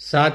7